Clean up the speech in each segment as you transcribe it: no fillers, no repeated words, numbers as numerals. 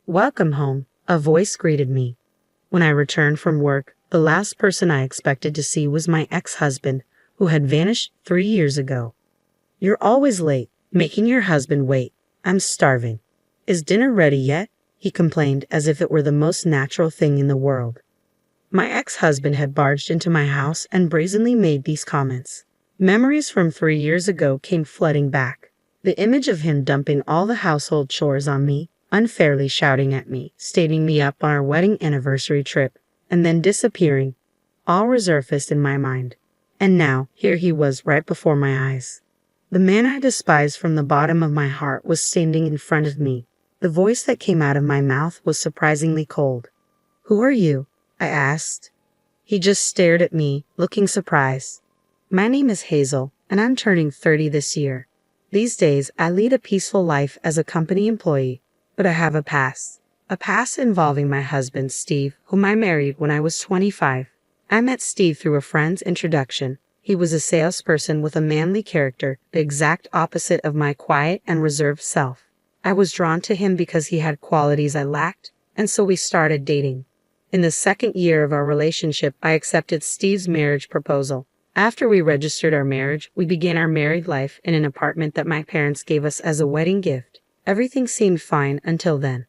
"Welcome home," a voice greeted me. When I returned from work, the last person I expected to see was my ex-husband, who had vanished 3 years ago. "You're always late, making your husband wait. I'm starving." "Is dinner ready yet?" he complained as if it were the most natural thing in the world. My ex-husband had barged into my house and brazenly made these comments. Memories from 3 years ago came flooding back. The image of him dumping all the household chores on me, unfairly shouting at me, stating me up on our wedding anniversary trip, and then disappearing, all resurfaced in my mind. And now, here he was right before my eyes. The man I despised from the bottom of my heart was standing in front of me. The voice that came out of my mouth was surprisingly cold. "Who are you?" I asked. He just stared at me, looking surprised. "My name is Hazel, and I'm turning 30 this year. These days, I lead a peaceful life as a company employee, but I have a past. A past involving my husband, Steve, whom I married when I was 25. I met Steve through a friend's introduction. He was a salesperson with a manly character, the exact opposite of my quiet and reserved self. I was drawn to him because he had qualities I lacked, and so we started dating. In the second year of our relationship, I accepted Steve's marriage proposal. After we registered our marriage, we began our married life in an apartment that my parents gave us as a wedding gift. Everything seemed fine until then.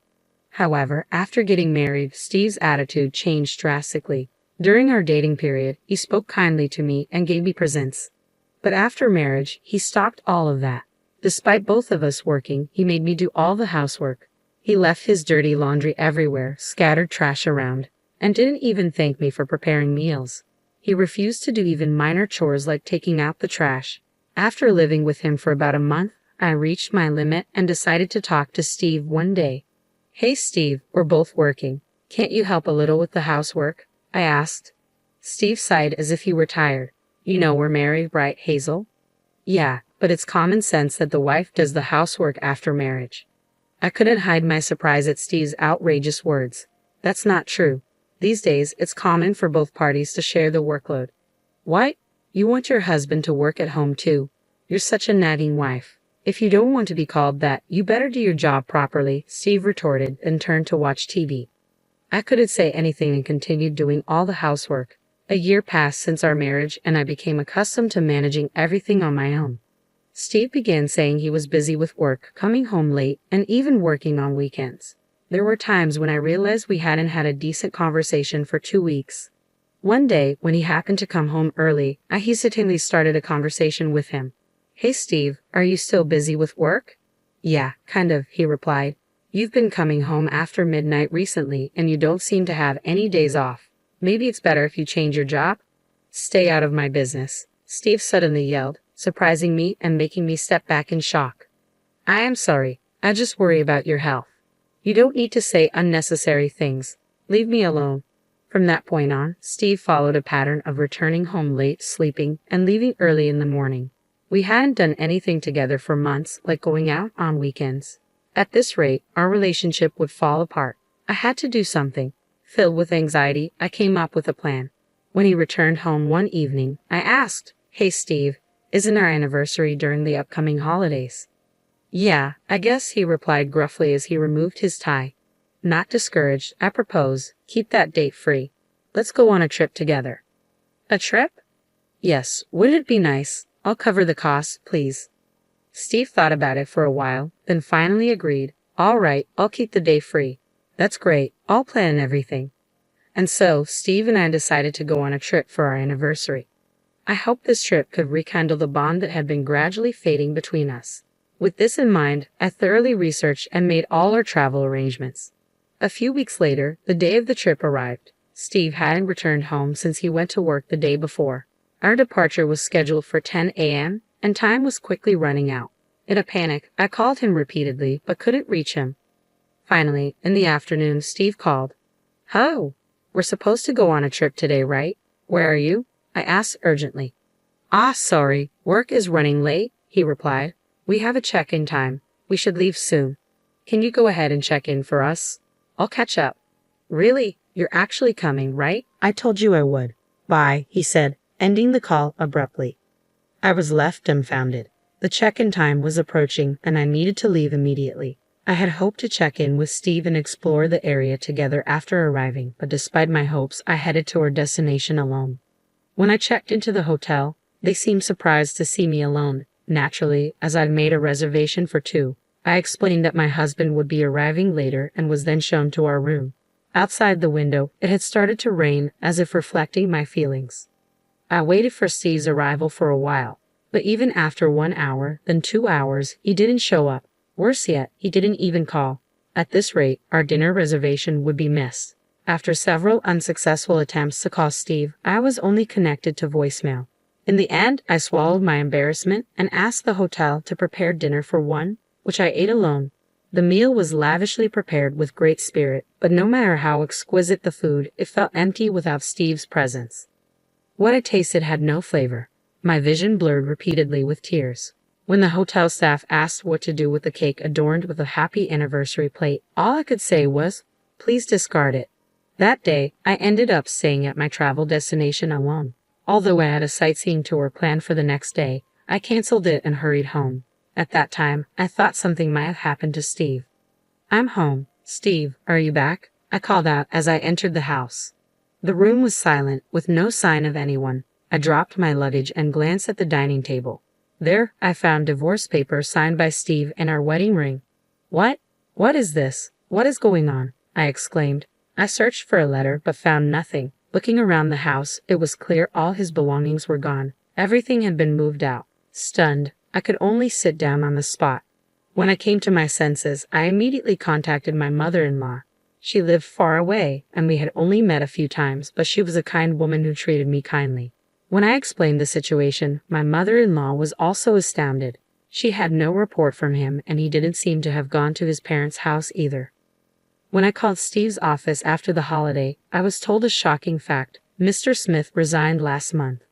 However, after getting married, Steve's attitude changed drastically. During our dating period, he spoke kindly to me and gave me presents. But after marriage, he stopped all of that. Despite both of us working, he made me do all the housework. He left his dirty laundry everywhere, scattered trash around, and didn't even thank me for preparing meals. He refused to do even minor chores like taking out the trash. After living with him for about a month, I reached my limit and decided to talk to Steve one day. "Hey Steve, we're both working. Can't you help a little with the housework?" I asked. Steve sighed as if he were tired. "You know we're married, right, Hazel?" "Yeah, but it's common sense that the wife does the housework after marriage." I couldn't hide my surprise at Steve's outrageous words. "That's not true. These days, it's common for both parties to share the workload." "What? You want your husband to work at home too? You're such a nagging wife. If you don't want to be called that, you better do your job properly," Steve retorted and turned to watch TV. I couldn't say anything and continued doing all the housework. A year passed since our marriage and I became accustomed to managing everything on my own. Steve began saying he was busy with work, coming home late, and even working on weekends. There were times when I realized we hadn't had a decent conversation for 2 weeks. One day, when he happened to come home early, I hesitantly started a conversation with him. "Hey Steve, are you still busy with work?" "Yeah, kind of," he replied. "You've been coming home after midnight recently, and you don't seem to have any days off. Maybe it's better if you change your job?" "Stay out of my business," Steve suddenly yelled, surprising me and making me step back in shock. "I am sorry. I just worry about your health. You don't need to say unnecessary things. Leave me alone." From that point on, Steve followed a pattern of returning home late, sleeping, and leaving early in the morning. We hadn't done anything together for months, like going out on weekends. At this rate, our relationship would fall apart. I had to do something. Filled with anxiety, I came up with a plan. When he returned home one evening, I asked, "Hey Steve, isn't our anniversary during the upcoming holidays?" "Yeah, I guess," he replied gruffly as he removed his tie. Not discouraged, I propose, "Keep that date free. Let's go on a trip together." "A trip?" "Yes, wouldn't it be nice? I'll cover the cost, please." Steve thought about it for a while, then finally agreed. "All right, I'll keep the day free." "That's great. I'll plan everything." And so, Steve and I decided to go on a trip for our anniversary. I hoped this trip could rekindle the bond that had been gradually fading between us. With this in mind, I thoroughly researched and made all our travel arrangements. A few weeks later, the day of the trip arrived. Steve hadn't returned home since he went to work the day before. Our departure was scheduled for 10 a.m., and time was quickly running out. In a panic, I called him repeatedly but couldn't reach him. Finally, in the afternoon, Steve called. "Ho! We're supposed to go on a trip today, right? Where are you?" I asked urgently. "Ah, sorry, work is running late," he replied. "We have a check-in time. We should leave soon. Can you go ahead and check in for us? I'll catch up." "Really? You're actually coming, right?" "I told you I would." "Bye," he said, ending the call abruptly. I was left dumbfounded. The check-in time was approaching, and I needed to leave immediately. I had hoped to check in with Steve and explore the area together after arriving, but despite my hopes, I headed to our destination alone. When I checked into the hotel, they seemed surprised to see me alone. Naturally, as I'd made a reservation for two, I explained that my husband would be arriving later and was then shown to our room. Outside the window, it had started to rain, as if reflecting my feelings. I waited for Steve's arrival for a while, but even after 1 hour, then 2 hours, he didn't show up. Worse yet, he didn't even call. At this rate, our dinner reservation would be missed. After several unsuccessful attempts to call Steve, I was only connected to voicemail. In the end, I swallowed my embarrassment and asked the hotel to prepare dinner for one, which I ate alone. The meal was lavishly prepared with great spirit, but no matter how exquisite the food, it felt empty without Steve's presence. What I tasted had no flavor. My vision blurred repeatedly with tears. When the hotel staff asked what to do with the cake adorned with a happy anniversary plate, all I could say was, "Please discard it." That day, I ended up staying at my travel destination alone. Although I had a sightseeing tour planned for the next day, I canceled it and hurried home. At that time, I thought something might have happened to Steve. "I'm home. Steve, are you back?" I called out as I entered the house. The room was silent, with no sign of anyone. I dropped my luggage and glanced at the dining table. There, I found divorce papers signed by Steve and our wedding ring. "What? What is this? What is going on?" I exclaimed. I searched for a letter but found nothing. Looking around the house, it was clear all his belongings were gone. Everything had been moved out. Stunned, I could only sit down on the spot. When I came to my senses, I immediately contacted my mother-in-law. She lived far away, and we had only met a few times, but she was a kind woman who treated me kindly. When I explained the situation, my mother-in-law was also astounded. She had no report from him, and he didn't seem to have gone to his parents' house either. When I called Steve's office after the holiday, I was told a shocking fact. Mr. Smith resigned last month.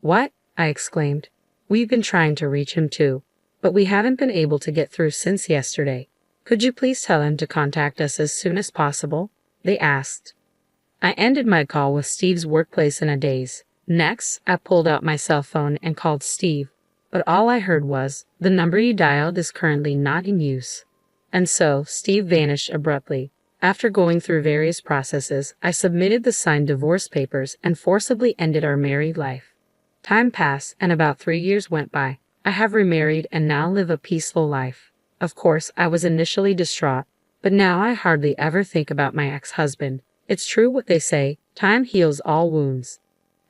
"What?" I exclaimed. "We've been trying to reach him too, but we haven't been able to get through since yesterday. Could you please tell him to contact us as soon as possible?" they asked. I ended my call with Steve's workplace in a daze. Next, I pulled out my cell phone and called Steve, but all I heard was, "The number you dialed is currently not in use." And so, Steve vanished abruptly. After going through various processes, I submitted the signed divorce papers and forcibly ended our married life. Time passed, and about 3 years went by. I have remarried and now live a peaceful life. Of course, I was initially distraught, but now I hardly ever think about my ex-husband. It's true what they say, time heals all wounds.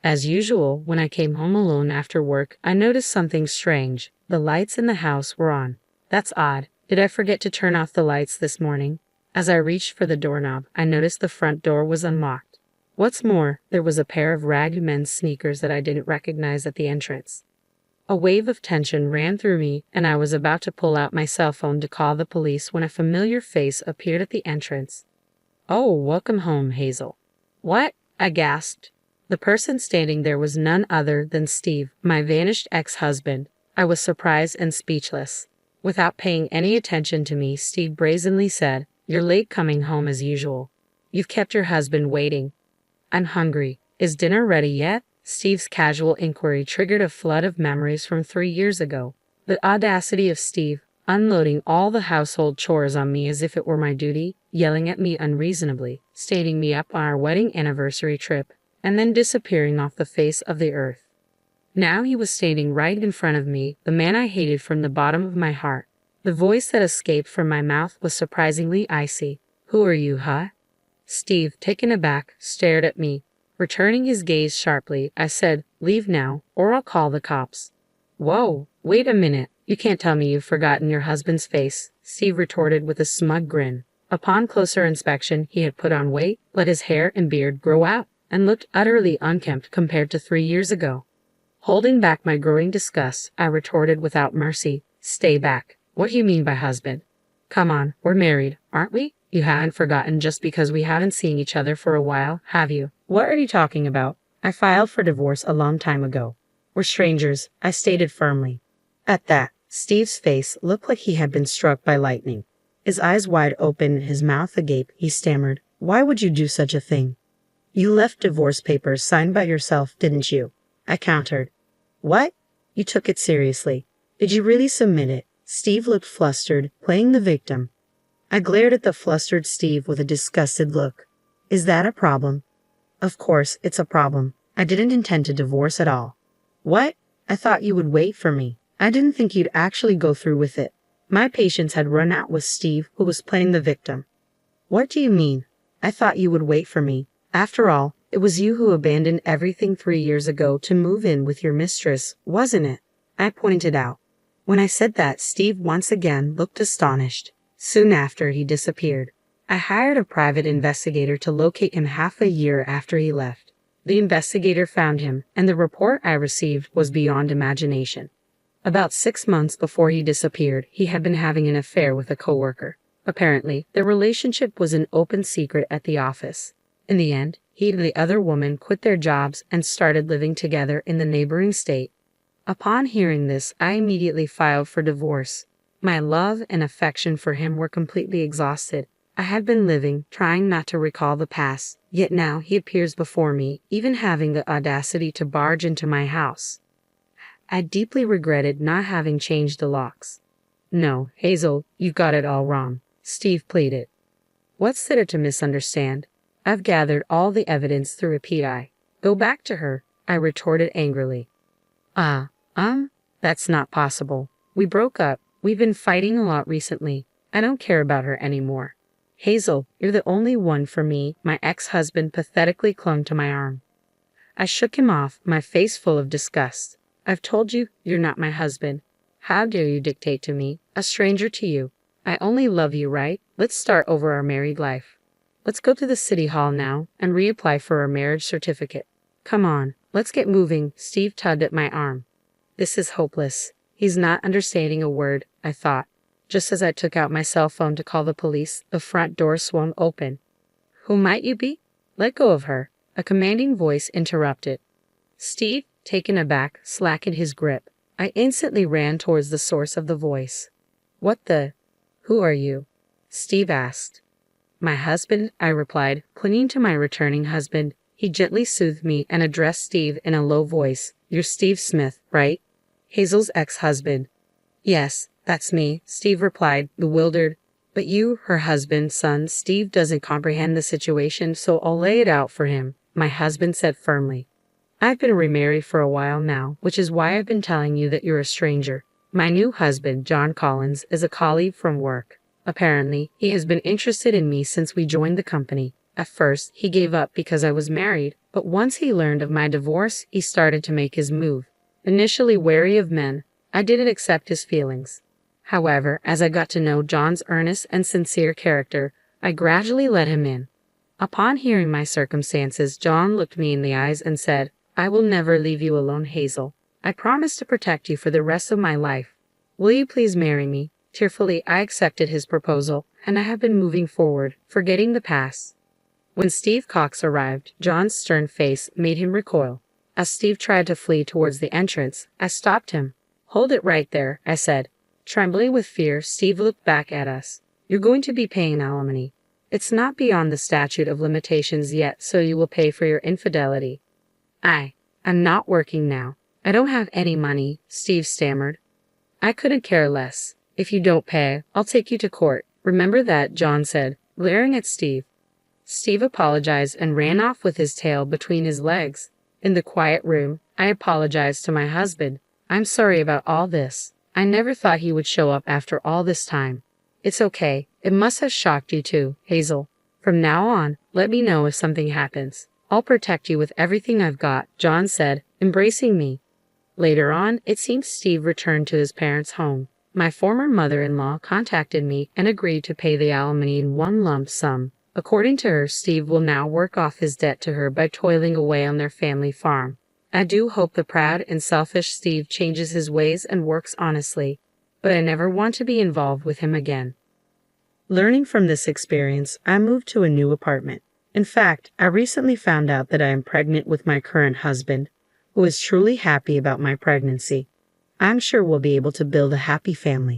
As usual, when I came home alone after work, I noticed something strange. The lights in the house were on. That's odd. Did I forget to turn off the lights this morning? As I reached for the doorknob, I noticed the front door was unlocked. What's more, there was a pair of ragged men's sneakers that I didn't recognize at the entrance. A wave of tension ran through me, and I was about to pull out my cell phone to call the police when a familiar face appeared at the entrance. "Oh, welcome home, Hazel." "What?" I gasped. The person standing there was none other than Steve, my vanished ex-husband. I was surprised and speechless. Without paying any attention to me, Steve brazenly said, "You're late coming home as usual. You've kept your husband waiting." "I'm hungry. Is dinner ready yet?" Steve's casual inquiry triggered a flood of memories from 3 years ago. The audacity of Steve, unloading all the household chores on me as if it were my duty, yelling at me unreasonably, stating me up on our wedding anniversary trip, and then disappearing off the face of the earth. Now he was standing right in front of me, the man I hated from the bottom of my heart. The voice that escaped from my mouth was surprisingly icy. "Who are you, huh?" Steve, taken aback, stared at me. Returning his gaze sharply, I said, "Leave now, or I'll call the cops." "Whoa, wait a minute. You can't tell me you've forgotten your husband's face," Steve retorted with a smug grin. Upon closer inspection, he had put on weight, let his hair and beard grow out, and looked utterly unkempt compared to 3 years ago. Holding back my growing disgust, I retorted without mercy, "Stay back. What do you mean by husband? Come on, we're married, aren't we? You haven't forgotten just because we haven't seen each other for a while, have you?" "What are you talking about? I filed for divorce a long time ago. We're strangers," I stated firmly. At that, Steve's face looked like he had been struck by lightning. His eyes wide open, his mouth agape, he stammered, "Why would you do such a thing?" "You left divorce papers signed by yourself, didn't you?" I countered. "What? You took it seriously. Did you really submit it?" Steve looked flustered, playing the victim. I glared at the flustered Steve with a disgusted look. Is that a problem? Of course, it's a problem. I didn't intend to divorce at all. What? I thought you would wait for me. I didn't think you'd actually go through with it. My patience had run out with Steve, who was playing the victim. What do you mean? I thought you would wait for me. After all, it was you who abandoned everything 3 years ago to move in with your mistress, wasn't it? I pointed out. When I said that, Steve once again looked astonished. Soon after, he disappeared. I hired a private investigator to locate him half a year after he left. The investigator found him, and the report I received was beyond imagination. About 6 months before he disappeared, he had been having an affair with a coworker. Apparently, their relationship was an open secret at the office. In the end, he and the other woman quit their jobs and started living together in the neighboring state. Upon hearing this, I immediately filed for divorce. My love and affection for him were completely exhausted. I had been living, trying not to recall the past, yet now he appears before me, even having the audacity to barge into my house. I deeply regretted not having changed the locks. No, Hazel, you've got it all wrong, Steve pleaded. What's there to misunderstand? I've gathered all the evidence through a PI. Go back to her, I retorted angrily. That's not possible. We broke up. We've been fighting a lot recently. I don't care about her anymore. Hazel, you're the only one for me. My ex-husband pathetically clung to my arm. I shook him off, my face full of disgust. I've told you, you're not my husband. How dare you dictate to me, a stranger to you? I only love you, right? Let's start over our married life. Let's go to the city hall now and reapply for our marriage certificate. Come on, let's get moving. Steve tugged at my arm. This is hopeless. He's not understanding a word, I thought. Just as I took out my cell phone to call the police, the front door swung open. Who might you be? Let go of her. A commanding voice interrupted. Steve, taken aback, slackened his grip. I instantly ran towards the source of the voice. What the? Who are you? Steve asked. My husband, I replied, clinging to my returning husband. He gently soothed me and addressed Steve in a low voice. You're Steve Smith, right? Hazel's ex-husband. Yes, that's me, Steve replied, bewildered. But you, her husband, son, Steve doesn't comprehend the situation, so I'll lay it out for him, my husband said firmly. I've been remarried for a while now, which is why I've been telling you that you're a stranger. My new husband, John Collins, is a colleague from work. Apparently, he has been interested in me since we joined the company. At first, he gave up because I was married, but once he learned of my divorce, he started to make his move. Initially wary of men, I didn't accept his feelings. However, as I got to know John's earnest and sincere character, I gradually let him in. Upon hearing my circumstances, John looked me in the eyes and said, I will never leave you alone, Hazel. I promise to protect you for the rest of my life. Will you please marry me? Tearfully, I accepted his proposal, and I have been moving forward, forgetting the past. When Steve Cox arrived, John's stern face made him recoil. As Steve tried to flee towards the entrance, I stopped him. Hold it right there, I said. Trembling with fear, Steve looked back at us. You're going to be paying alimony. It's not beyond the statute of limitations yet, so you will pay for your infidelity. I'm not working now. I don't have any money, Steve stammered. I couldn't care less. If you don't pay, I'll take you to court. Remember that, John said, glaring at Steve. Steve apologized and ran off with his tail between his legs. In the quiet room, I apologized to my husband. I'm sorry about all this. I never thought he would show up after all this time. It's okay. It must have shocked you too, Hazel. From now on, let me know if something happens. I'll protect you with everything I've got, John said, embracing me. Later on, it seems Steve returned to his parents' home. My former mother-in-law contacted me and agreed to pay the alimony in one lump sum. According to her, Steve will now work off his debt to her by toiling away on their family farm. I do hope the proud and selfish Steve changes his ways and works honestly, but I never want to be involved with him again. Learning from this experience, I moved to a new apartment. In fact, I recently found out that I am pregnant with my current husband, who is truly happy about my pregnancy. I'm sure we'll be able to build a happy family.